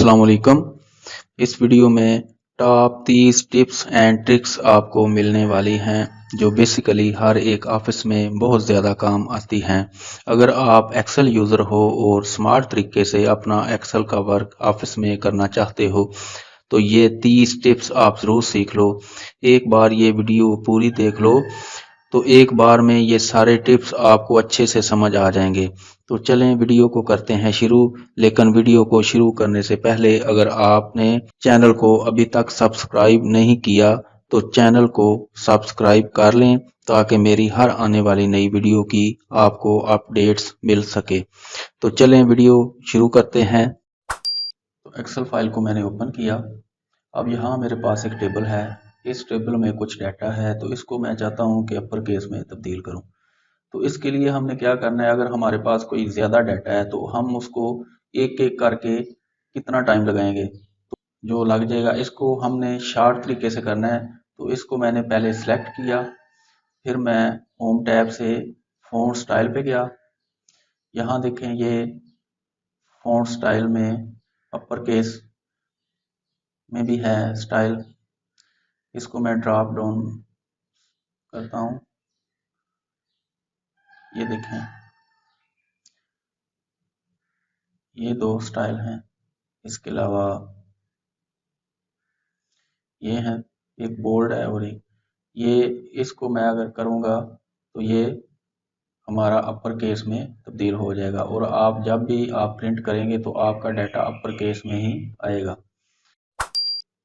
अस्सलाम वालेकुम। इस वीडियो में टॉप 30 टिप्स एंड ट्रिक्स आपको मिलने वाली हैं जो बेसिकली हर एक ऑफिस में बहुत ज़्यादा काम आती हैं। अगर आप एक्सेल यूज़र हो और स्मार्ट तरीके से अपना एक्सेल का वर्क ऑफिस में करना चाहते हो तो ये 30 टिप्स आप ज़रूर सीख लो। एक बार ये वीडियो पूरी देख लो तो एक बार में ये सारे टिप्स आपको अच्छे से समझ आ जाएंगे। तो चलें वीडियो को करते हैं शुरू। लेकिन वीडियो को शुरू करने से पहले अगर आपने चैनल को अभी तक सब्सक्राइब नहीं किया तो चैनल को सब्सक्राइब कर लें ताकि मेरी हर आने वाली नई वीडियो की आपको अपडेट्स मिल सके। तो चलें वीडियो शुरू करते हैं। तो एक्सेल फाइल को मैंने ओपन किया। अब यहाँ मेरे पास एक टेबल है। इस टेबल में कुछ डाटा है तो इसको मैं चाहता हूँ कि अपर केस में तब्दील करूँ। तो इसके लिए हमने क्या करना है, अगर हमारे पास कोई ज़्यादा डाटा है तो हम उसको एक एक करके कितना टाइम लगाएंगे, तो जो लग जाएगा इसको हमने शार्ट तरीके से करना है। तो इसको मैंने पहले सेलेक्ट किया, फिर मैं होम टैब से फ़ॉन्ट स्टाइल पे गया। यहाँ देखें ये फ़ॉन्ट स्टाइल में अपर केस में भी है स्टाइल। इसको मैं ड्रॉप डाउन करता हूँ। ये देखें ये दो स्टाइल हैं। इसके अलावा ये है, एक बोल्ड है और एक ये। इसको मैं अगर करूँगा तो ये हमारा अपर केस में तब्दील हो जाएगा और आप जब भी आप प्रिंट करेंगे तो आपका डाटा अपर केस में ही आएगा।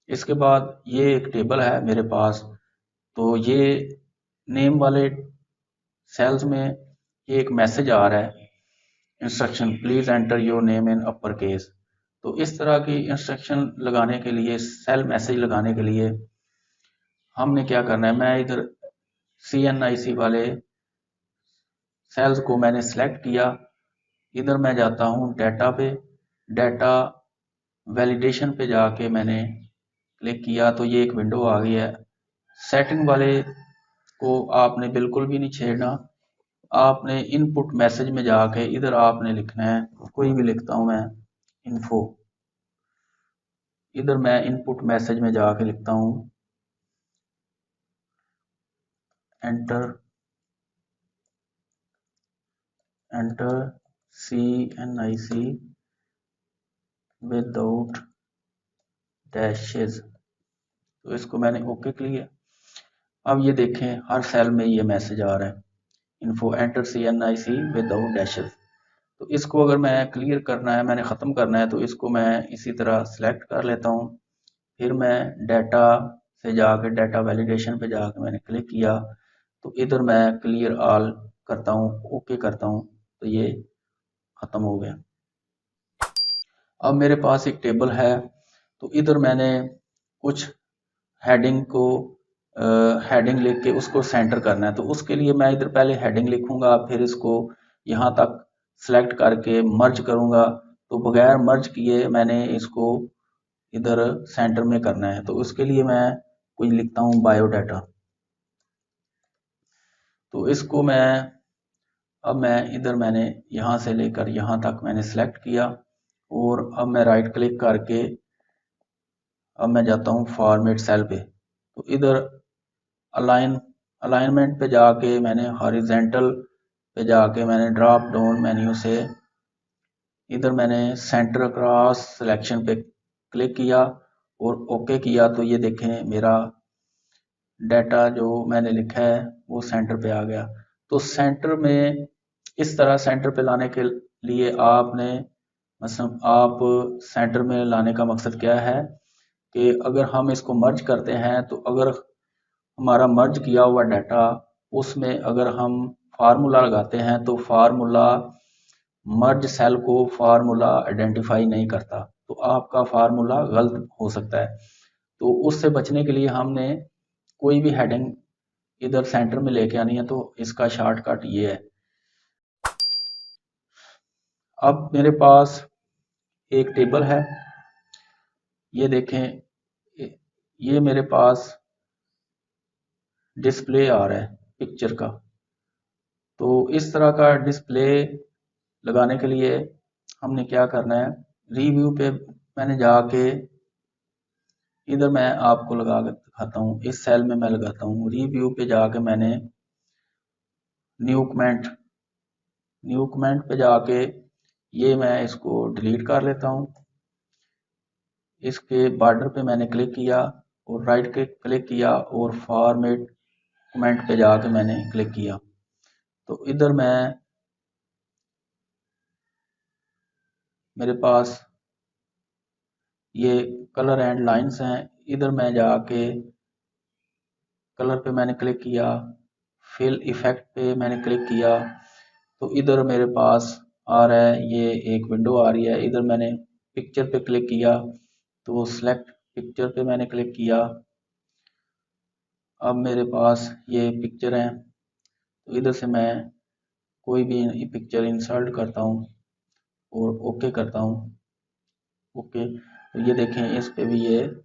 इसके बाद ये एक टेबल है मेरे पास। तो ये नेम वाले सेल्स में ये एक मैसेज आ रहा है, instruction please enter your name in upper case. तो इस तरह की इंस्ट्रक्शन लगाने के लिए, सेल मैसेज लगाने के लिए हमने क्या करना है, मैं इधर CNIC वाले सेल्स को मैंने सेलेक्ट किया। इधर मैं जाता हूँ डाटा पे, डाटा वैलिडेशन पे जाके मैंने क्लिक किया तो ये एक विंडो आ गई है। सेटिंग वाले को आपने बिल्कुल भी नहीं छेड़ना। आपने इनपुट मैसेज में जाके इधर आपने लिखना है, कोई भी लिखता हूँ मैं, इन्फो। इधर मैं इनपुट मैसेज में जाके लिखता हूँ एंटर CNIC विदाउट डैशेस। तो इसको मैंने ओके किया। अब ये देखें हर सेल में ये मैसेज आ रहा है, info enter CNIC without dashes. तो इसको अगर मैं क्लियर करना है, मैंने ख़त्म करना है, तो इसको मैं इसी तरह सेलेक्ट कर लेता हूँ। फिर मैं डाटा से जाकर डाटा वैलिडेशन पे जाकर मैंने क्लिक किया तो इधर मैं क्लियर ऑल करता हूँ, ओके करता हूँ, तो ये ख़त्म हो गया। अब मेरे पास एक टेबल है तो इधर मैंने कुछ हेडिंग को हेडिंग लिख के उसको सेंटर करना है। तो उसके लिए मैं इधर पहले हेडिंग लिखूंगा, फिर इसको यहाँ तक सेलेक्ट करके मर्ज करूंगा। तो बगैर मर्ज किए मैंने इसको इधर सेंटर में करना है। तो उसके लिए मैं कुछ लिखता हूँ बायोडाटा। तो इसको अब मैं इधर मैंने यहाँ से लेकर यहाँ तक मैंने सेलेक्ट किया और अब मैं राइट क्लिक करके अब मैं जाता हूँ फॉर्मेट सेल पे। तो इधर अलाइनमेंट पे जाके मैंने हॉरिजेंटल पे जाके मैंने ड्रॉप डाउन मेन्यू से इधर मैंने सेंटर क्रॉस सिलेक्शन पे क्लिक किया और ओके किया। तो ये देखें मेरा डाटा जो मैंने लिखा है वो सेंटर पे आ गया। तो सेंटर में इस तरह सेंटर पे लाने के लिए आपने मतलब आप सेंटर में लाने का मकसद क्या है कि अगर हम इसको मर्ज करते हैं तो अगर हमारा मर्ज किया हुआ डाटा उसमें अगर हम फार्मूला लगाते हैं तो फार्मूला मर्ज सेल को फार्मूला आइडेंटिफाई नहीं करता, तो आपका फार्मूला गलत हो सकता है। तो उससे बचने के लिए हमने कोई भी हेडिंग इधर सेंटर में लेके आनी है। तो इसका शॉर्टकट ये है। अब मेरे पास एक टेबल है, ये देखें ये मेरे पास डिस्प्ले आ रहा है पिक्चर का। तो इस तरह का डिस्प्ले लगाने के लिए हमने क्या करना है, रिव्यू पे मैंने जाके इधर मैं आपको लगा के दिखाता हूँ, इस सेल में मैं लगाता हूँ, रिव्यू पे जाके मैंने न्यू कमेंट पे जाके ये मैं इसको डिलीट कर लेता हूँ। इसके बॉर्डर पे मैंने क्लिक किया और राइट क्लिक किया और फॉर्मेट कमेंट पे जाके मैंने क्लिक किया। तो इधर मेरे पास ये कलर एंड लाइंस हैं। इधर मैं जाके कलर पे मैंने क्लिक किया, फिल इफेक्ट पे मैंने क्लिक किया, तो इधर मेरे पास आ रहा है, ये एक विंडो आ रही है। इधर मैंने पिक्चर पे क्लिक किया, तो सिलेक्ट पिक्चर पे मैंने क्लिक किया। अब मेरे पास ये पिक्चर है, तो इधर से मैं कोई भी पिक्चर इंसर्ट करता हूँ और ओके करता हूँ। ओके, तो ये देखें इस पे भी ये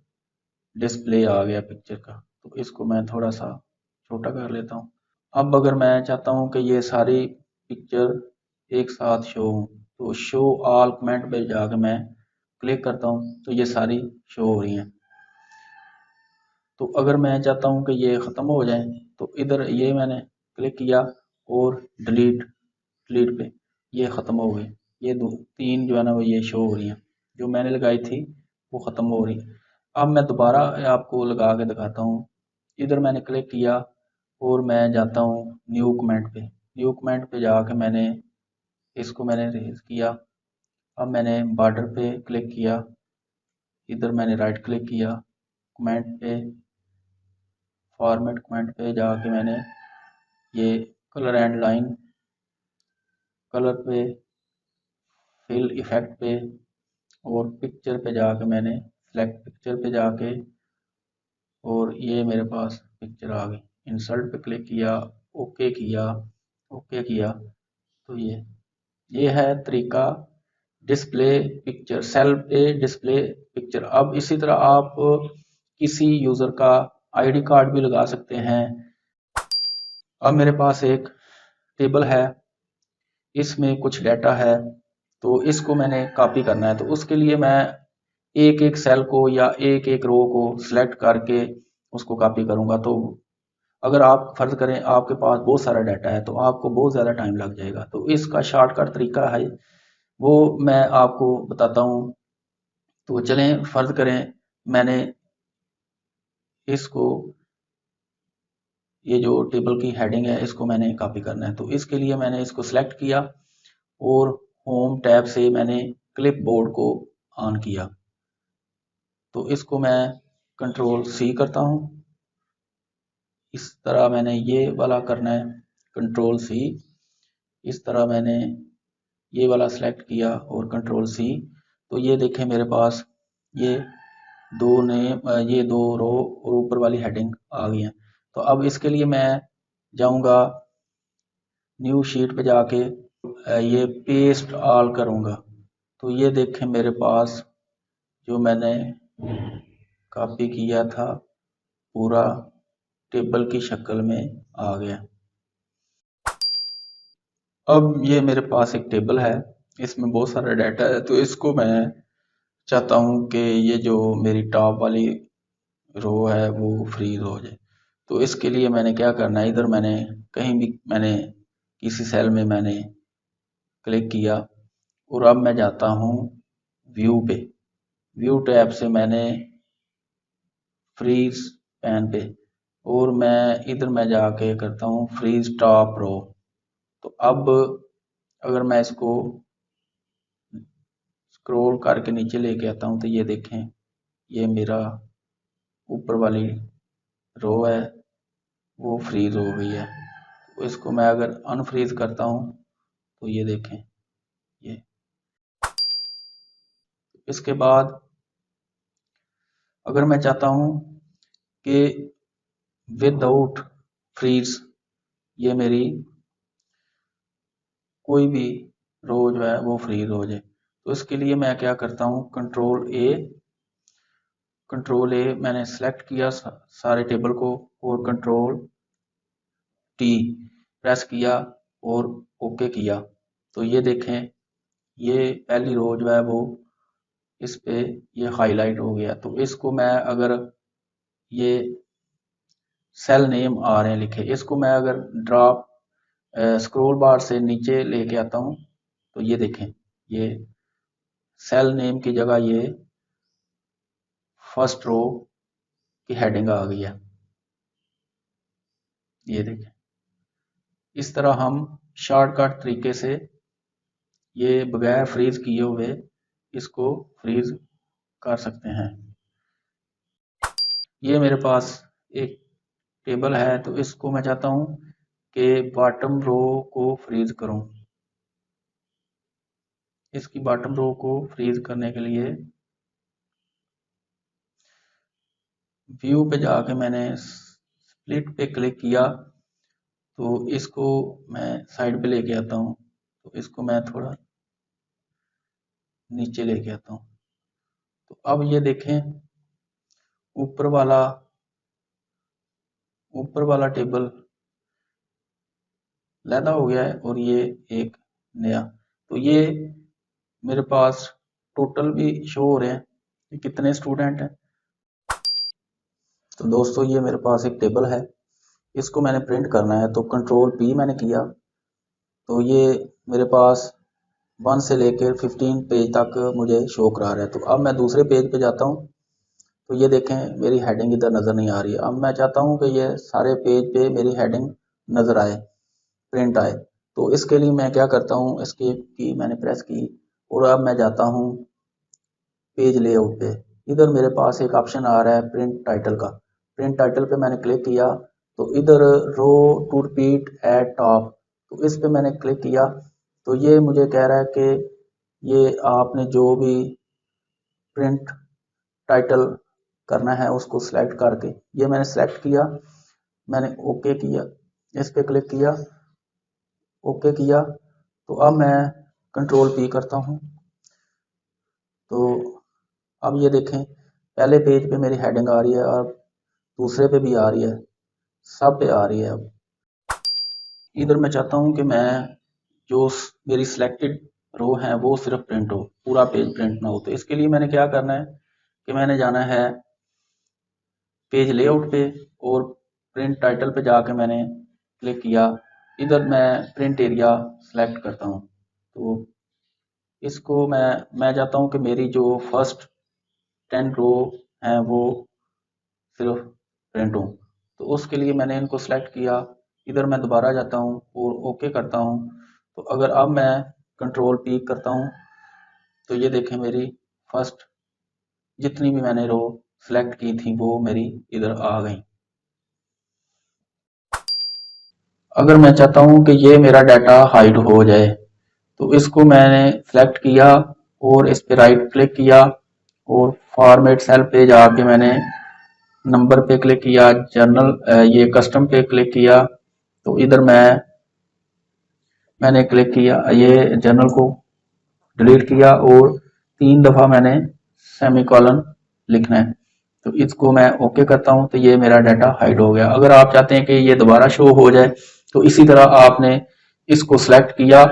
डिस्प्ले आ गया पिक्चर का। तो इसको मैं थोड़ा सा छोटा कर लेता हूँ। अब अगर मैं चाहता हूँ कि ये सारी पिक्चर एक साथ शो हो, तो शो ऑल कमेंट पे जाकर मैं क्लिक करता हूँ, तो ये सारी शो हो रही हैं। तो अगर मैं चाहता हूँ कि ये ख़त्म हो जाए, तो इधर ये मैंने क्लिक किया और डिलीट पे ये ख़त्म हो गई। ये दो तीन जो है ना वो ये शो हो रही हैं, जो मैंने लगाई थी वो ख़त्म हो रही। अब मैं दोबारा आपको लगा के दिखाता हूँ। इधर मैंने क्लिक किया और मैं जाता हूँ न्यू कमेंट पे जाके मैंने इसको मैंने रेज किया। अब मैंने बॉर्डर पे क्लिक किया, इधर मैंने राइट क्लिक किया, कमेंट पे फॉर्मेट कमेंट पे जाके मैंने ये कलर एंड लाइन कलर पे फिल इफेक्ट पे और पिक्चर पे जाके मैंने सेलेक्ट पिक्चर पे जाके और ये मेरे पास पिक्चर आ गई। इंसर्ट पे क्लिक किया, ओके किया, ओके किया, तो ये है तरीका डिस्प्ले पिक्चर, सेल पे डिस्प्ले पिक्चर। अब इसी तरह आप किसी यूज़र का आईडी कार्ड भी लगा सकते हैं। अब मेरे पास एक टेबल है, इसमें कुछ डाटा है, तो इसको मैंने कॉपी करना है। तो उसके लिए मैं एक एक सेल को या एक एक रो को सिलेक्ट करके उसको कॉपी करूंगा। तो अगर आप फर्ज करें आपके पास बहुत सारा डाटा है, तो आपको बहुत ज़्यादा टाइम लग जाएगा। तो इसका शॉर्टकट तरीका है, वो मैं आपको बताता हूँ। तो चलें फर्ज करें मैंने इसको, ये जो टेबल की हेडिंग है इसको मैंने कॉपी करना है। तो इसके लिए मैंने इसको सिलेक्ट किया और होम टैब से मैंने क्लिपबोर्ड को ऑन किया। तो इसको मैं कंट्रोल सी करता हूँ। इस तरह मैंने ये वाला करना है, कंट्रोल सी। इस तरह मैंने ये वाला सिलेक्ट किया और कंट्रोल सी। तो ये देखें मेरे पास ये ये दो रो और ऊपर वाली हेडिंग आ गई हैं। तो अब इसके लिए मैं जाऊंगा न्यू शीट पे जाके ये पेस्ट ऑल करूंगा। तो ये देखें मेरे पास जो मैंने कॉपी किया था पूरा टेबल की शक्ल में आ गया। अब ये मेरे पास एक टेबल है, इसमें बहुत सारा डाटा है। तो इसको मैं चाहता हूँ कि ये जो मेरी टॉप वाली रो है वो फ्रीज हो जाए। तो इसके लिए मैंने क्या करना है, इधर मैंने कहीं भी मैंने किसी सेल में मैंने क्लिक किया और अब मैं जाता हूँ व्यू पे। व्यू टैब से मैंने फ्रीज पैन पे और मैं इधर मैं जाके करता हूँ फ्रीज टॉप रो। तो अब अगर मैं इसको स्क्रॉल करके नीचे लेके आता हूँ, तो ये देखें ये मेरा ऊपर वाली रो है वो फ्रीज हो गई है। तो इसको मैं अगर अनफ्रीज करता हूँ, तो ये देखें ये। इसके बाद अगर मैं चाहता हूँ कि विदाउट फ्रीज ये मेरी कोई भी रो जो है वो फ्रीज हो जाए, तो इसके लिए मैं क्या करता हूँ, कंट्रोल ए मैंने सेलेक्ट किया सारे टेबल को और कंट्रोल टी प्रेस किया और ओके किया। तो ये देखें ये पहली रो जो है वो इस पे ये हाईलाइट हो गया। तो इसको मैं अगर ये सेल नेम आ रहे हैं लिखे, इसको मैं अगर ड्रॉप स्क्रॉल बार से नीचे लेके आता हूँ तो ये देखें, ये सेल नेम की जगह ये फर्स्ट रो की हेडिंग आ गई है। ये देखें, इस तरह हम शॉर्टकट तरीके से ये बगैर फ्रीज किए हुए इसको फ्रीज कर सकते हैं। ये मेरे पास एक टेबल है, तो इसको मैं चाहता हूं कि बॉटम रो को फ्रीज करूं। इसकी बॉटम रो को फ्रीज करने के लिए व्यू पे जाके मैंने स्प्लिट पे क्लिक किया, तो इसको मैं साइड पे लेके आता हूं। तो इसको मैं थोड़ा नीचे लेके आता हूं। तो अब ये देखें, ऊपर वाला टेबल लैदा हो गया है और ये एक नया। तो ये मेरे पास टोटल भी शो हो रहे हैं कि कितने स्टूडेंट हैं। तो दोस्तों ये मेरे पास एक टेबल है, इसको मैंने प्रिंट करना है, तो कंट्रोल पी मैंने किया, तो ये मेरे पास 1 से लेकर 15 पेज तक मुझे शो करा रहा है। तो अब मैं दूसरे पेज पे जाता हूँ, तो ये देखें मेरी हेडिंग इधर नज़र नहीं आ रही है। अब मैं चाहता हूँ कि ये सारे पेज पे मेरी हेडिंग नज़र आए, प्रिंट आए। तो इसके लिए मैं क्या करता हूँ, एस्केप की मैंने प्रेस की और अब मैं जाता हूँ पेज लेआउट पे। इधर मेरे पास एक ऑप्शन आ रहा है प्रिंट टाइटल का। प्रिंट टाइटल पे मैंने क्लिक किया, तो इधर रो टू रिपीट एट टॉप, तो इस पे मैंने क्लिक किया। तो ये मुझे कह रहा है कि ये आपने जो भी प्रिंट टाइटल करना है उसको सिलेक्ट करके, ये मैंने सिलेक्ट किया, मैंने ओके किया, इस पे क्लिक किया, ओके किया। तो अब मैं कंट्रोल पी करता हूँ, तो अब ये देखें पहले पेज पे मेरी हेडिंग आ रही है और दूसरे पे भी आ रही है, सब पे आ रही है। अब इधर मैं चाहता हूँ कि मैं जो मेरी सिलेक्टेड रो है वो सिर्फ प्रिंट हो, पूरा पेज प्रिंट ना हो। तो इसके लिए मैंने क्या करना है कि मैंने जाना है पेज लेआउट पे और प्रिंट टाइटल पे जाके मैंने क्लिक किया। इधर मैं प्रिंट एरिया सेलेक्ट करता हूँ, तो इसको मैं चाहता हूँ कि मेरी जो फर्स्ट 10 रो हैं वो सिर्फ प्रिंट हो। तो उसके लिए मैंने इनको सेलेक्ट किया, इधर मैं दोबारा जाता हूँ और ओके करता हूँ। तो अगर अब मैं कंट्रोल पी करता हूँ, तो ये देखें मेरी फर्स्ट जितनी भी मैंने रो सेलेक्ट की थी वो मेरी इधर आ गई। अगर मैं चाहता हूँ कि ये मेरा डाटा हाइड हो जाए, तो इसको मैंने सेलेक्ट किया और इस पे राइट क्लिक किया और फॉर्मेट सेल पे जाके मैंने नंबर पे क्लिक किया, जर्नल ये कस्टम पे क्लिक किया। तो इधर मैंने क्लिक किया, ये जर्नल को डिलीट किया और 3 दफ़ा मैंने सेमीकोलन लिखना है। तो इसको मैं ओके करता हूँ, तो ये मेरा डाटा हाइड हो गया। अगर आप चाहते हैं कि ये दोबारा शो हो जाए, तो इसी तरह आपने इसको सिलेक्ट किया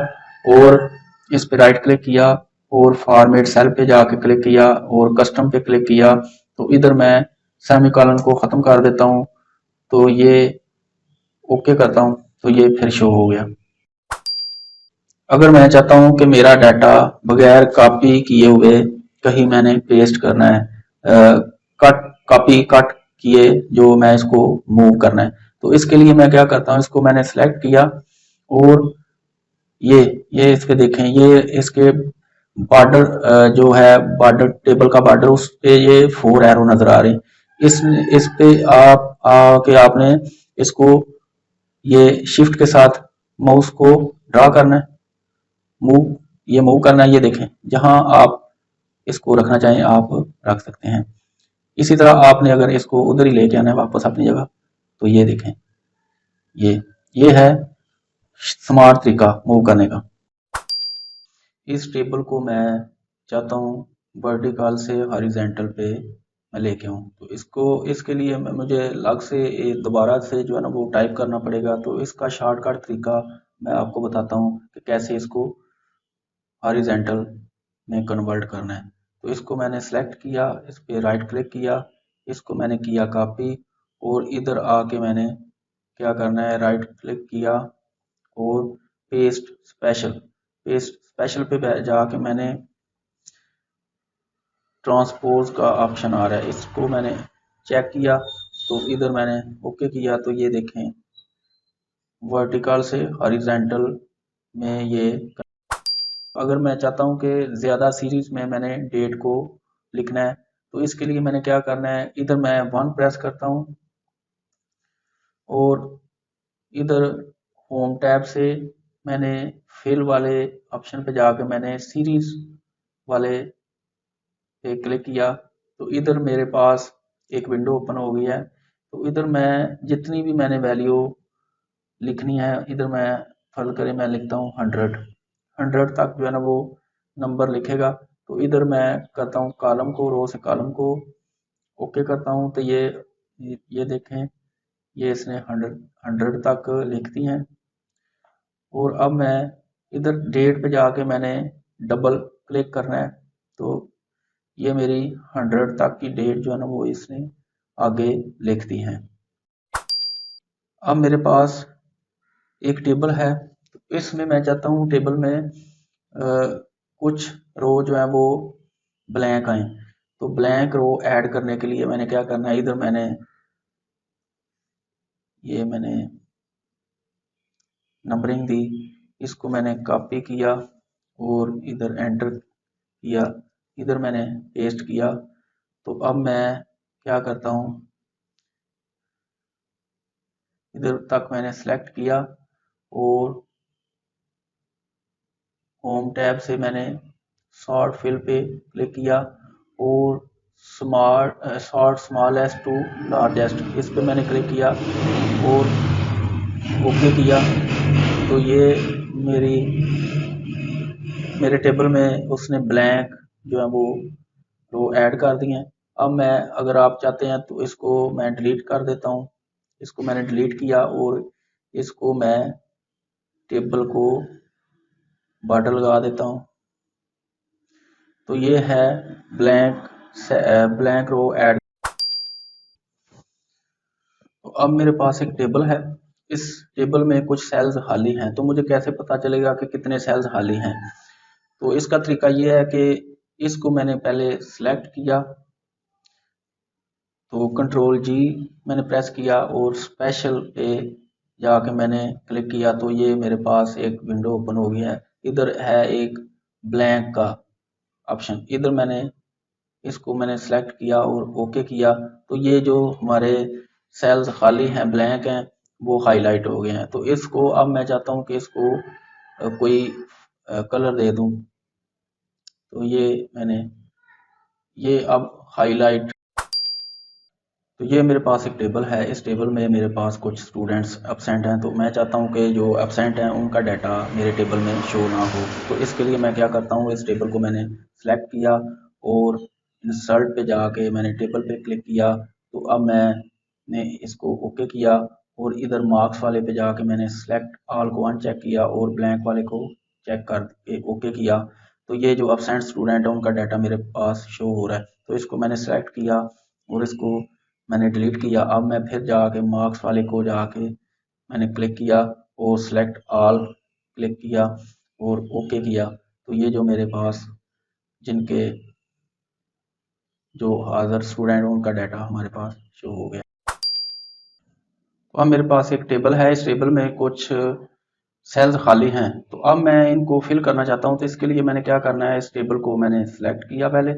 और इस पे राइट क्लिक किया और फॉर्मेट सेल पे जाके क्लिक किया और कस्टम पे क्लिक किया। तो इधर मैं सेमीकोलन को ख़त्म कर देता हूँ, तो ये ओके करता हूँ, तो ये फिर शो हो गया। अगर मैं चाहता हूँ कि मेरा डाटा बगैर कॉपी किए हुए कहीं मैंने पेस्ट करना है, कट किए जो मैं इसको मूव करना है, तो इसके लिए मैं क्या करता हूँ, इसको मैंने सेलेक्ट किया और ये इस पे देखें, ये इसके बॉर्डर जो है बॉर्डर टेबल का बॉर्डर, उस पे ये 4 एरो नजर आ रहे हैं। इस पे आप आके आपने इसको ये शिफ्ट के साथ माउस को ड्रा करना है, मूव करना है। ये देखें जहां आप इसको रखना चाहें आप रख सकते हैं। इसी तरह आपने अगर इसको उधर ही लेके आना है वापस अपनी जगह, तो ये देखें, ये ये है स्मार्ट तरीका मूव करने का। इस टेबल को मैं चाहता हूँ वर्टिकल से हॉरिजॉन्टल पे मैं लेके आऊँ, तो इसके लिए मुझे अलग से दोबारा से जो है ना वो टाइप करना पड़ेगा। तो इसका शॉर्टकट तरीका मैं आपको बताता हूँ कि कैसे इसको हॉरिजॉन्टल में कन्वर्ट करना है। तो इसको मैंने सेलेक्ट किया, इस पर राइट क्लिक किया, इसको मैंने किया कॉपी और इधर आके मैंने क्या करना है, राइट क्लिक किया और पेस्ट स्पेशल पे जाके मैंने ट्रांसपोज का ऑप्शन आ रहा है, इसको मैंने चेक किया तो इधर मैंने ओके किया। तो ये देखें वर्टिकल से हॉरिजॉन्टल में ये, अगर मैं चाहता हूं कि ज़्यादा सीरीज में मैंने डेट को लिखना है तो इसके लिए मैंने क्या करना है, इधर मैं 1 प्रेस करता हूं और इधर होम टैब से मैंने फिल वाले ऑप्शन पे जाकर मैंने सीरीज वाले पे क्लिक किया तो इधर मेरे पास एक विंडो ओपन हो गई है। तो इधर मैं जितनी भी मैंने वैल्यू लिखनी है, इधर मैं फल करें मैं लिखता हूँ 100 तक जो है ना वो नंबर लिखेगा। तो इधर मैं करता हूँ कॉलम को, रो से कॉलम को ओके करता हूँ तो ये देखें ये इसने 100 तक लिख दी हैं। और अब मैं इधर डेट पे जाके मैंने डबल क्लिक करना है तो ये मेरी 100 तक की डेट जो है ना वो इसने आगे लिख दी है। अब मेरे पास एक टेबल है, तो इसमें मैं चाहता हूँ टेबल में कुछ रो जो है वो ब्लैंक आए। तो ब्लैंक रो ऐड करने के लिए मैंने क्या करना है, इधर मैंने नंबरिंग दी, इसको मैंने कॉपी किया और इधर एंटर किया, इधर मैंने पेस्ट किया। तो अब मैं क्या करता हूँ, इधर तक मैंने सेलेक्ट किया और होम टैब से मैंने शॉर्ट फिल पे क्लिक किया और शॉर्ट स्मॉलेस्ट टू लार्जेस्ट इस पे मैंने क्लिक किया और ओके किया। तो ये मेरे टेबल में उसने ब्लैंक जो है वो रो ऐड कर दिए हैं। अब मैं अगर आप चाहते हैं तो इसको मैं डिलीट कर देता हूँ, इसको मैंने डिलीट किया और इसको मैं टेबल को बॉर्डर लगा देता हूँ। तो ये है ब्लैंक रो ऐड। तो अब मेरे पास एक टेबल है, इस टेबल में कुछ सेल्स खाली हैं, तो मुझे कैसे पता चलेगा कि कितने सेल्स खाली हैं। तो इसका तरीका ये है कि इसको मैंने पहले सिलेक्ट किया तो कंट्रोल जी मैंने प्रेस किया और स्पेशल पे जाके मैंने क्लिक किया तो ये मेरे पास एक विंडो ओपन हो गया है। इधर है एक ब्लैंक का ऑप्शन, इधर मैंने इसको मैंने सेलेक्ट किया और ओके किया। तो ये जो हमारे सेल्स खाली हैं ब्लैंक हैं वो हाईलाइट हो गए हैं। तो इसको अब मैं चाहता हूँ कि इसको कोई कलर दे दूं, तो ये अब हाईलाइट। तो ये मेरे पास एक टेबल है, इस टेबल में मेरे पास कुछ स्टूडेंट्स एब्सेंट हैं, तो मैं चाहता हूँ कि जो एब्सेंट हैं उनका डाटा मेरे टेबल में शो ना हो। तो इसके लिए मैं क्या करता हूँ, इस टेबल को मैंने सेलेक्ट किया और इंसर्ट पे जाके मैंने टेबल पे क्लिक किया। तो अब मैंने इसको ओके किया और इधर मार्क्स वाले पे जाके मैंने सेलेक्ट ऑल को अनचेक किया और ब्लैंक वाले को चेक करके ओके किया। तो ये जो एब्सेंट स्टूडेंट है उनका डाटा मेरे पास शो हो रहा है। तो इसको मैंने सेलेक्ट किया और इसको मैंने डिलीट किया। अब मैं फिर जाके मार्क्स वाले को जाके मैंने क्लिक किया और सेलेक्ट ऑल क्लिक किया और ओके किया। तो ये जो मेरे पास जिनके जो हाजिर स्टूडेंट उनका डाटा हमारे पास शो हो गया। तो अब मेरे पास एक टेबल है, इस टेबल में कुछ सेल्स खाली हैं, तो अब मैं इनको फिल करना चाहता हूँ। तो इसके लिए मैंने क्या करना है, इस टेबल को मैंने सेलेक्ट किया पहले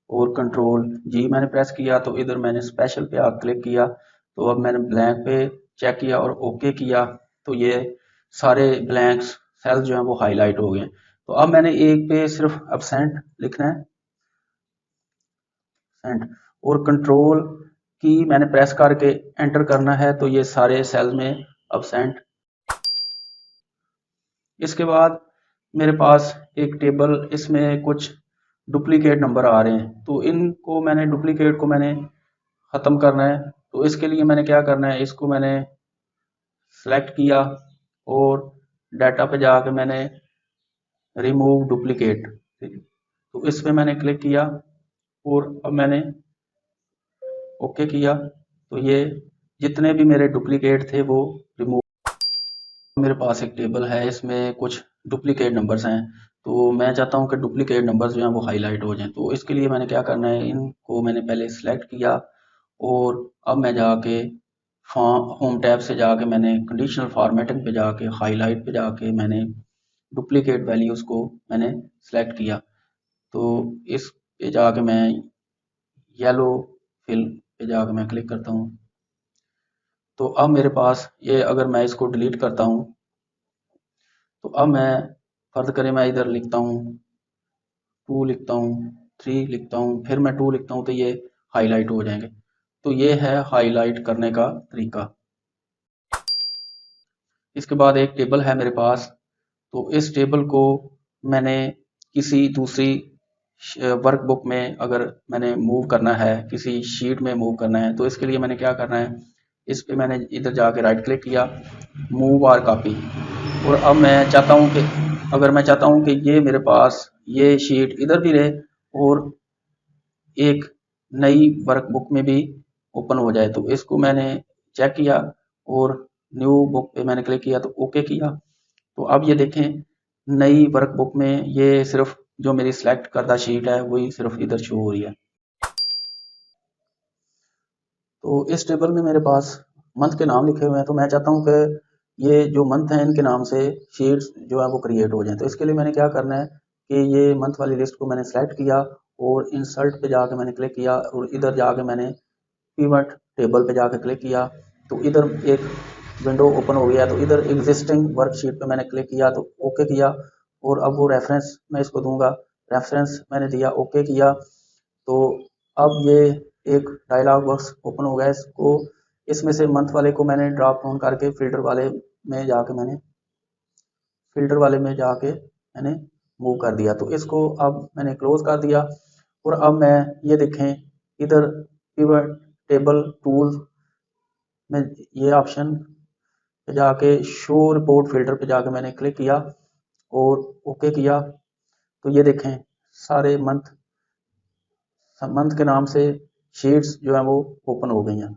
और कंट्रोल जी मैंने प्रेस किया। तो इधर मैंने स्पेशल पे आकर क्लिक किया, तो अब मैंने ब्लैंक पे चेक किया और ओके किया। तो ये सारे ब्लैंक्स सेल्स जो हैं वो हाईलाइट हो गए। तो अब मैंने एक पे सिर्फ एब्सेंट लिखना है, एब्सेंट, और कंट्रोल की मैंने प्रेस करके एंटर करना है तो ये सारे सेल में एब्सेंट। इसके बाद मेरे पास एक टेबल, इसमें कुछ डुप्लीकेट नंबर आ रहे हैं, तो इनको मैंने डुप्लीकेट को मैंने ख़त्म करना है। तो इसके लिए मैंने क्या करना है, इसको मैंने सेलेक्ट किया और डाटा पे जाके मैंने रिमूव डुप्लीकेट, तो इस पे मैंने क्लिक किया और अब मैंने ओके किया तो ये जितने भी मेरे डुप्लीकेट थे वो रिमूव। मेरे पास एक टेबल है, इसमें कुछ डुप्लीकेट नंबर्स हैं, तो मैं चाहता हूं कि डुप्लीकेट नंबर्स जो हैं वो हाईलाइट हो जाएं। तो इसके लिए मैंने क्या करना है, इनको मैंने पहले सिलेक्ट किया और अब मैं जाके होम टैब से जाके मैंने कंडीशनल फॉर्मेटिंग पे जाके हाईलाइट पे जाके मैंने डुप्लीकेट वैल्यूज़ को मैंने सेलेक्ट किया। तो इस पे जाके मैं येलो फिल पे जाके मैं क्लिक करता हूँ। तो अब मेरे पास ये, अगर मैं इसको डिलीट करता हूँ तो अब मैं फर्ज करें मैं इधर लिखता हूँ 2 लिखता हूँ, 3 लिखता हूँ, फिर मैं 2 लिखता हूँ तो ये हाईलाइट हो जाएंगे। तो ये है हाईलाइट करने का तरीका। इसके बाद एक टेबल है मेरे पास, तो इस टेबल को मैंने किसी दूसरी वर्कबुक में अगर मैंने मूव करना है, किसी शीट में मूव करना है, तो इसके लिए मैंने क्या करना है, इस पे मैंने इधर जाके राइट क्लिक किया, मूव और कॉपी। और अब मैं चाहता हूँ कि अगर मैं चाहता हूँ कि ये मेरे पास ये शीट इधर भी रहे और एक नई वर्कबुक में भी ओपन हो जाए, तो इसको मैंने चेक किया और न्यू बुक पे मैंने क्लिक किया तो ओके किया। तो अब ये देखें नई वर्कबुक में ये सिर्फ जो मेरी सिलेक्ट करदा शीट है वही सिर्फ इधर शो हो रही है। तो इस टेबल में मेरे पास मंथ के नाम लिखे हुए हैं, तो मैं चाहता हूँ कि ये जो मंथ हैं इनके नाम से शीट्स जो है वो क्रिएट हो जाएं। तो इसके लिए मैंने क्या करना है कि ये मंथ वाली लिस्ट को मैंने सेलेक्ट किया और इंसर्ट पे जाके मैंने क्लिक किया और इधर जाके मैंने पिवट टेबल पे जाके क्लिक किया तो इधर एक विंडो ओपन हो गया। तो इधर एग्जिस्टिंग वर्कशीट पे मैंने क्लिक किया तो ओके किया और अब वो रेफरेंस मैं इसको दूंगा, रेफरेंस मैंने दिया, ओके किया। तो अब ये एक डायलॉग बॉक्स ओपन हो गया। इसको इसमें से मंथ वाले को मैंने ड्रॉप डाउन करके फिल्टर वाले में जाके मैंने मूव कर दिया। तो इसको अब मैंने क्लोज कर दिया और अब मैं ये देखें इधर पिवट टेबल टूल में ये ऑप्शन पे जाके शो रिपोर्ट फिल्टर पे जाके मैंने क्लिक किया और ओके किया। तो ये देखें सारे मंथ के नाम से शीट्स जो है वो ओपन हो गई हैं।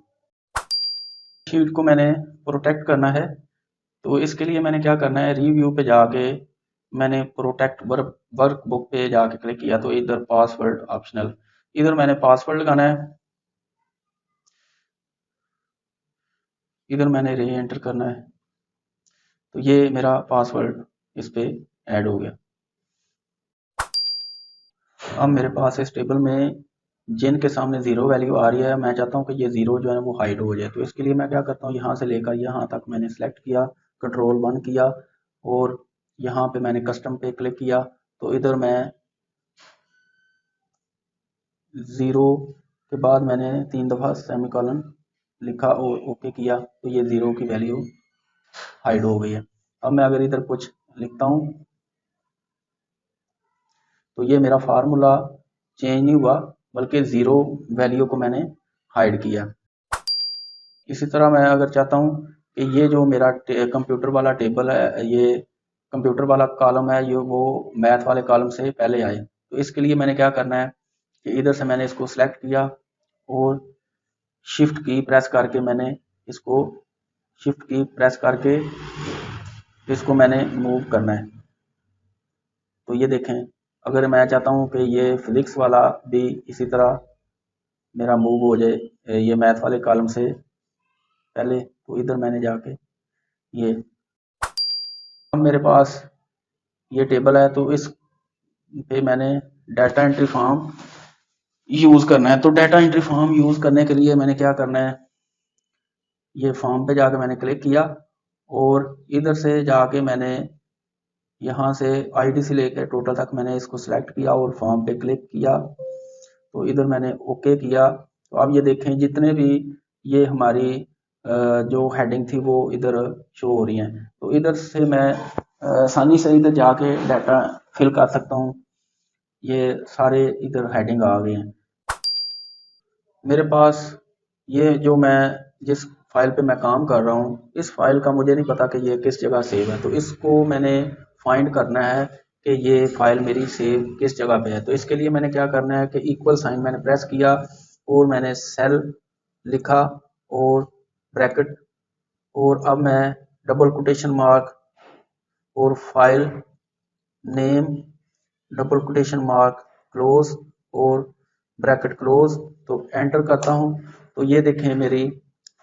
शीट को मैंने प्रोटेक्ट करना है, तो इसके लिए मैंने क्या करना है, रिव्यू पे जाके मैंने प्रोटेक्ट वर्कबुक पे जाके क्लिक किया तो इधर पासवर्ड ऑप्शनल, इधर मैंने पासवर्ड लगाना है, इधर मैंने री एंटर करना है। तो ये मेरा पासवर्ड इस पे ऐड हो गया। अब मेरे पास इस टेबल में जिन के सामने ज़ीरो वैल्यू आ रही है, मैं चाहता हूँ कि ये ज़ीरो जो है वो हाइड हो जाए। तो इसके लिए मैं क्या करता हूँ, यहाँ से लेकर यहाँ तक मैंने सेलेक्ट किया, कंट्रोल 1 किया और यहाँ पे मैंने कस्टम पे क्लिक किया। तो इधर मैं ज़ीरो के बाद मैंने 3 दफ़ा सेमीकोलन लिखा और ओके किया तो ये ज़ीरो की वैल्यू हाइड हो गई है। अब मैं अगर इधर कुछ लिखता हूँ तो ये मेरा फार्मूला चेंज नहीं हुआ बल्कि ज़ीरो वैल्यू को मैंने हाइड किया। इसी तरह मैं अगर चाहता हूँ कि ये जो मेरा कंप्यूटर वाला टेबल है, ये कंप्यूटर वाला कॉलम है, ये वो मैथ वाले कॉलम से पहले आए, तो इसके लिए मैंने क्या करना है कि इधर से मैंने इसको सिलेक्ट किया और शिफ्ट की प्रेस करके मैंने इसको शिफ्ट की प्रेस करके इसको मैंने मूव करना है। तो ये देखें अगर मैं चाहता हूँ कि ये फिजिक्स वाला भी इसी तरह मेरा मूव हो जाए ये मैथ वाले कॉलम से पहले, तो इधर मैंने जाके ये, अब मेरे पास ये टेबल है तो इस पे मैंने डाटा एंट्री फॉर्म यूज़ करना है। तो डाटा एंट्री फॉर्म यूज़ करने के लिए मैंने क्या करना है, ये फॉर्म पे जाके मैंने क्लिक किया और इधर से जाके मैंने यहाँ से आईडी से लेकर टोटल तक मैंने इसको सिलेक्ट किया और फॉर्म पे क्लिक किया तो इधर मैंने ओके किया। तो अब ये देखें जितने भी ये हमारी जो हेडिंग थी वो इधर शो हो रही हैं। तो इधर से मैं आसानी से इधर जाके डाटा फिल कर सकता हूँ। ये सारे इधर हेडिंग आ गए हैं मेरे पास। ये जो मैं जिस फाइल पे मैं काम कर रहा हूँ, इस फाइल का मुझे नहीं पता कि ये किस जगह सेव है, तो इसको मैंने फाइंड करना है कि ये फाइल मेरी सेव किस जगह पे है। तो इसके लिए मैंने क्या करना है कि इक्वल साइन मैंने प्रेस किया और मैंने सेल लिखा और ब्रैकेट, और अब मैं डबल कोटेशन मार्क और file name double quotation mark close और ब्रैकेट क्लोज, तो एंटर करता हूं। तो ये देखें मेरी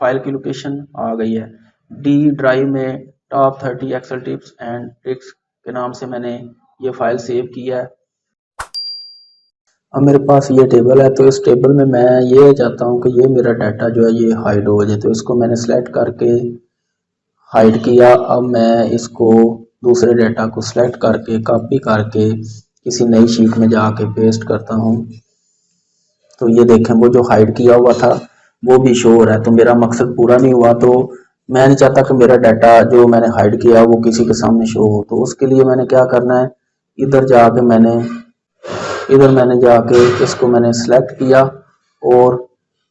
फाइल की लोकेशन आ गई है। डी ड्राइव में top 30 Excel tips and tricks के नाम से मैंने ये फाइल सेव की है। अब मेरे पास ये टेबल है, तो इस टेबल में मैं ये चाहता हूँ कि ये मेरा डाटा जो है ये हाइड हो जाए, तो इसको मैंने सेलेक्ट करके हाइड किया। अब मैं इसको दूसरे डाटा को सिलेक्ट करके कॉपी करके किसी नई शीट में जाके पेस्ट करता हूँ। तो ये देखें वो जो हाइड किया हुआ था वो भी शो हो रहा है, तो मेरा मकसद पूरा नहीं हुआ। तो मैं नहीं चाहता कि मेरा डाटा जो मैंने हाइड किया वो किसी के सामने शो हो। तो उसके लिए मैंने क्या करना है, इधर मैंने जाके इसको मैंने सेलेक्ट किया और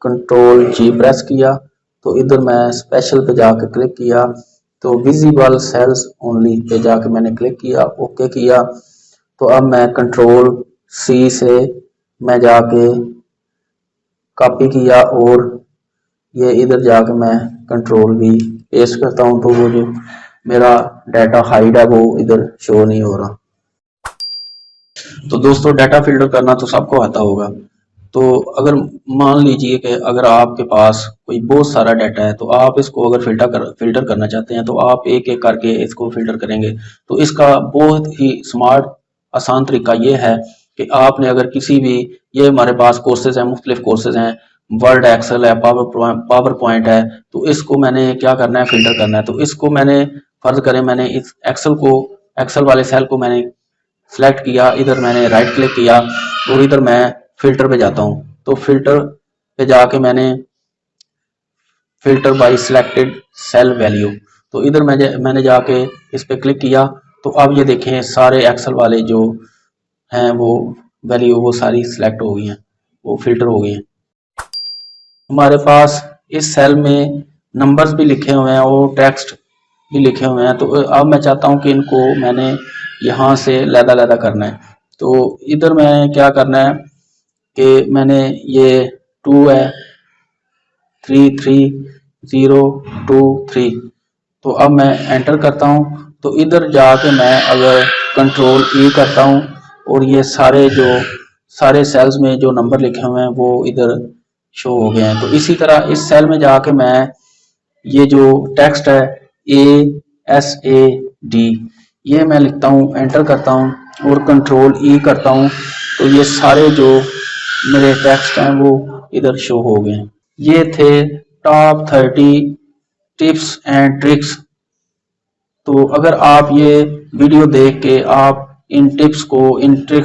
कंट्रोल जी प्रेस किया। तो इधर मैं स्पेशल पे जाके क्लिक किया, तो विजिबल सेल्स ओनली पे जाके मैंने क्लिक किया, ओके किया। तो अब मैं कंट्रोल सी से मैं जाके कॉपी किया और ये इधर जाके मैं कंट्रोल भी पेस्ट करता हूँ, तो वो जो मेरा डाटा हाइड है वो इधर शो नहीं हो रहा। तो दोस्तों डाटा फिल्टर करना तो सबको आता होगा। तो अगर मान लीजिए कि अगर आपके पास कोई बहुत सारा डाटा है, तो आप इसको अगर फिल्टर करना चाहते हैं, तो आप एक एक करके इसको फिल्टर करेंगे। तो इसका बहुत ही स्मार्ट आसान तरीका ये है कि आपने अगर किसी भी, ये हमारे पास कोर्सेज हैं, मुख्तलिफ कोर्सेज हैं, वर्ड, एक्सेल है, पावर पॉइंट है, तो इसको मैंने क्या करना है, फिल्टर करना है। तो इसको मैंने फर्ज करें मैंने इस एक्सेल वाले सेल को मैंने सेलेक्ट किया, इधर मैंने राइट क्लिक किया और इधर मैं फिल्टर पे जाता हूँ। तो फिल्टर पे जाके मैंने filter by selected cell value, तो इधर मैंने जाके इस पे क्लिक किया। तो अब ये देखें सारे एक्सेल वाले जो हैं वो वैल्यू वो सारी सिलेक्ट हो गई हैं, वो फिल्टर हो गई हैं। हमारे पास इस सेल में नंबर्स भी लिखे हुए हैं और टेक्स्ट भी लिखे हुए हैं। तो अब मैं चाहता हूं कि इनको मैंने यहाँ से लैदा करना है। तो इधर मैं क्या करना है कि मैंने ये 2 है 330223, तो अब मैं एंटर करता हूं। तो इधर जाके मैं अगर कंट्रोल ई करता हूं और ये सारे सेल्स में जो नंबर लिखे हुए हैं वो इधर शो हो गए हैं। तो इसी तरह इस सेल में जाके मैं ये जो टेक्स्ट है ASAD ये मैं लिखता हूँ, एंटर करता हूँ और कंट्रोल ई करता हूँ। तो ये सारे जो मेरे टेक्स्ट हैं वो इधर शो हो गए हैं। ये थे टॉप 30 टिप्स एंड ट्रिक्स। तो अगर आप ये वीडियो देख के आप इन ट्रिक्स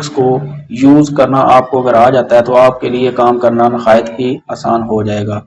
को यूज करना आपको अगर आ जाता है, तो आपके लिए काम करना निहायत ही आसान हो जाएगा।